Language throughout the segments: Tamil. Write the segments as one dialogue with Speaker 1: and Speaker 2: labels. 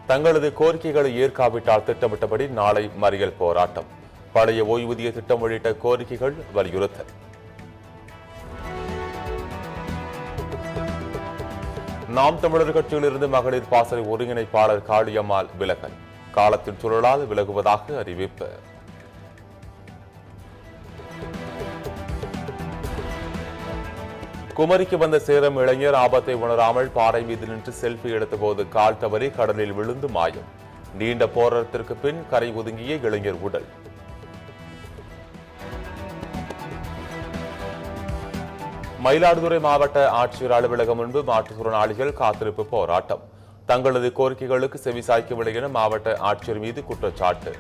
Speaker 1: தங்களது கோரிக்கைகளை ஏற்காவிட்டால் திட்டமிட்டபடி நாளை மறியல் போராட்டம். பழைய ஓய்வூதிய திட்டம் உள்ளிட்ட கோரிக்கைகள் வலியுறுத்தல். நாம் தமிழர் கட்சியிலிருந்து மகளிர் பாசறை ஒருங்கிணைப்பாளர் காளியம்மாள் விலகல். காலத்தின் சுழலால் விலகுவதாக அறிவிப்பு. குமரிக்கு வந்த சேலம் இளைஞர் ஆபத்தை உணராமல் பாறை மீது நின்று செல்ஃபி எடுத்தபோது கால் தவறி கடலில் விழுந்து மாயம். நீண்ட போராட்டத்திற்கு பின் கரை ஒதுங்கிய இளைஞர் உடல். மயிலாடுதுறை மாவட்ட ஆட்சியர் அலுவலகம் முன்பு மாற்றுத்திறனாளிகள் காத்திருப்பு போராட்டம். தங்களது கோரிக்கைகளுக்கு செவிசாய்க்கவில்லை என மாவட்ட ஆட்சியர் மீது குற்றச்சாட்டு.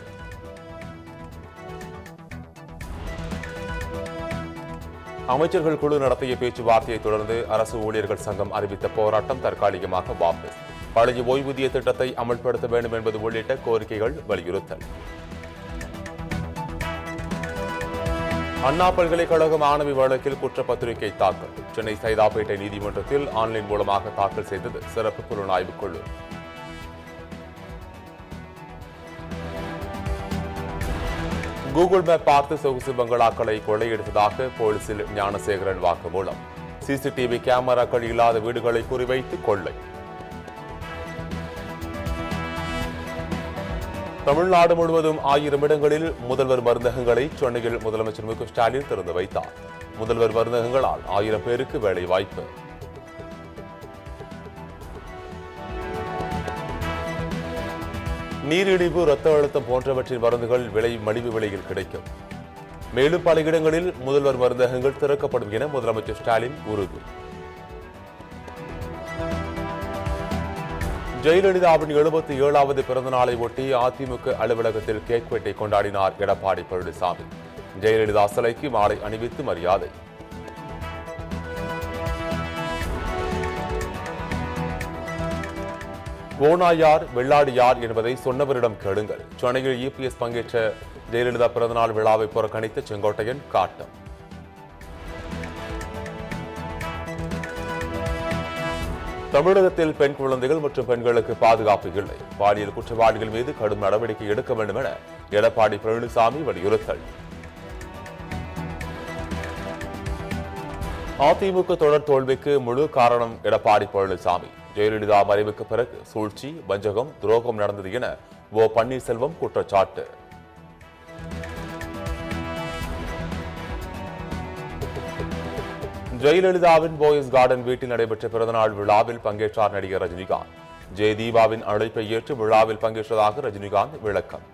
Speaker 1: அமைச்சர்கள் குழு நடத்திய பேச்சுவார்த்தையை தொடர்ந்து அரசு ஊழியர்கள் சங்கம் அறிவித்த போராட்டம் தற்காலிகமாக வாபஸ். பழைய ஓய்வூதிய திட்டத்தை அமல்படுத்த வேண்டும் என்பது உள்ளிட்ட கோரிக்கைகள் வலியுறுத்தல். அண்ணா பல்கலைக்கழக மாணவி வழக்கில் குற்றப்பத்திரிகை தாக்கல். சென்னை சைதாப்பேட்டை நீதிமன்றத்தில் ஆன்லைன் மூலமாக தாக்கல் செய்தது சிறப்பு புலனாய்வு குழு. கூகுள் மேப் பார்த்து சொகுசு பங்களாக்களை கொள்ளையடித்ததாக போலீசில் ஞானசேகரன் வாக்குமூலம். சிசிடிவி கேமராக்கள் இல்லாத வீடுகளை குறிவைத்து கொள்ளை. தமிழ்நாடு முழுவதும் 1000 இடங்களில் முதல்வர் மருந்தகங்களை சென்னையில் முதலமைச்சர் மு க ஸ்டாலின் திறந்து வைத்தார். முதல்வர் மருந்தகங்களால் 1000 பேருக்கு வேலை வாய்ப்பு. நீரிழிவு, இரத்த அழுத்தம் போன்றவற்றின் மருந்துகள் விலை மலிவு விலையில் கிடைக்கும். மேலும் பல இடங்களில் முதல்வர் மருந்தகங்கள் திறக்கப்படும் என முதலமைச்சர் ஸ்டாலின் உறுதி. ஜெயலலிதாவின் 77வது பிறந்த நாளை ஒட்டி அதிமுக அலுவலகத்தில் கேக் வெட்டை கொண்டாடினார் எடப்பாடி பழனிசாமி. ஜெயலலிதா சிலைக்கு மாலை அணிவித்து மரியாதை. ஓனா யார், வெள்ளாடு யார் என்பதை சொன்னவரிடம் கேளுங்கள். சென்னையில் இபிஎஸ் பங்கேற்ற ஜெயலலிதா பிறந்தநாள் விழாவை புறக்கணித்த செங்கோட்டையன் காட்டம். தமிழகத்தில் பெண் குழந்தைகள் மற்றும் பெண்களுக்கு பாதுகாப்பு இல்லை. பாலியல் குற்றவாளிகள் மீது கடும் நடவடிக்கை எடுக்க வேண்டும் என எடப்பாடி பழனிசாமி வலியுறுத்தல். அதிமுக தொடர் தோல்விக்கு முழு காரணம் எடப்பாடி பழனிசாமி. ஜெயலலிதா மறைவுக்கு பிறகு சூழ்ச்சி, வஞ்சகம், துரோகம் நடந்தது என ஓ பன்னீர்செல்வம் குற்றச்சாட்டு. ஜெயலலிதாவின் போயஸ் கார்டன் வீட்டில் நடைபெற்ற பிறந்தநாள் விழாவில் பங்கேற்றார் நடிகர் ரஜினிகாந்த். ஜெயதீபாவின் அழைப்பை ஏற்று விழாவில் பங்கேற்றதாக ரஜினிகாந்த் விளக்கம்.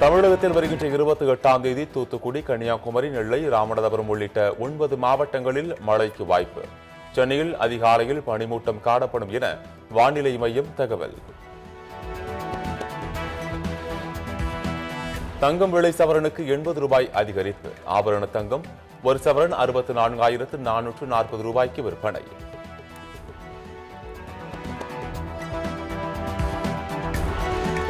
Speaker 1: தமிழகத்தில் வருகின்ற 28ஆம் தேதி தூத்துக்குடி, கன்னியாகுமரி, நெல்லை, ராமநாதபுரம் உள்ளிட்ட 9 மாவட்டங்களில் மழைக்கு வாய்ப்பு. சென்னையில் அதிகாலையில் பனிமூட்டம் காணப்படும் என வானிலை மையம் தகவல். தங்கம் விலை சவரனுக்கு 80 ரூபாய் அதிகரிப்பு. ஆபரண தங்கம் ஒரு சவரன் 64,440 ரூபாய்க்கு விற்பனை.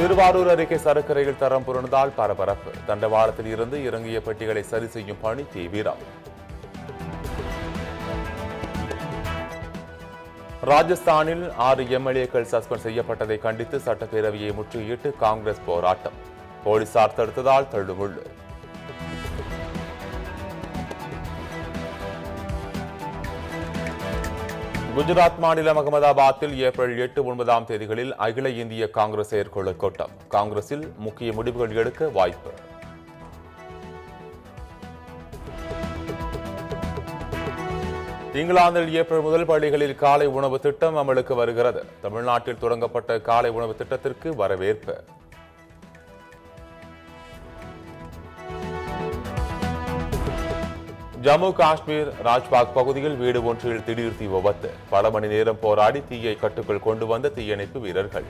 Speaker 1: திருவாரூர் அருகே சரக்கு ரயில் தரம் புரண்டதால் பரபரப்பு. தண்டவாளத்தில் இருந்து இறங்கிய பெட்டிகளை சரி செய்யும் பணி தீவிரம். ராஜஸ்தானில் 6 எம்எல்ஏக்கள் சஸ்பெண்ட் செய்யப்பட்டதை கண்டித்து சட்டப்பேரவையை முற்றுகையிட்டு காங்கிரஸ் போராட்டம். போலீசார் தடுத்ததால் தள்ளுமுள்ளு. குஜராத் மாநிலம் அகமதாபாத்தில் ஏப்ரல் 8, 9ஆம் தேதிகளில் அகில இந்திய காங்கிரஸ் செயற்குழு கூட்டம். காங்கிரஸில் முக்கிய முடிவுகள் எடுக்க வாய்ப்பு. இங்கிலாந்தில் ஏப்ரல் முதல் பள்ளிகளில் காலை உணவு திட்டம் அமலுக்கு வருகிறது. தமிழ்நாட்டில் தொடங்கப்பட்ட காலை உணவு திட்டத்திற்கு வரவேற்பு. ஜம்மு காஷ்மீர் ராஜ்பாக் பகுதியில் வீடு ஒன்றில் திடீர் தீ விபத்து. பல மணி நேரம் போராடி தீயை கட்டுக்குள் கொண்டு வந்த தீயணைப்பு வீரர்கள்.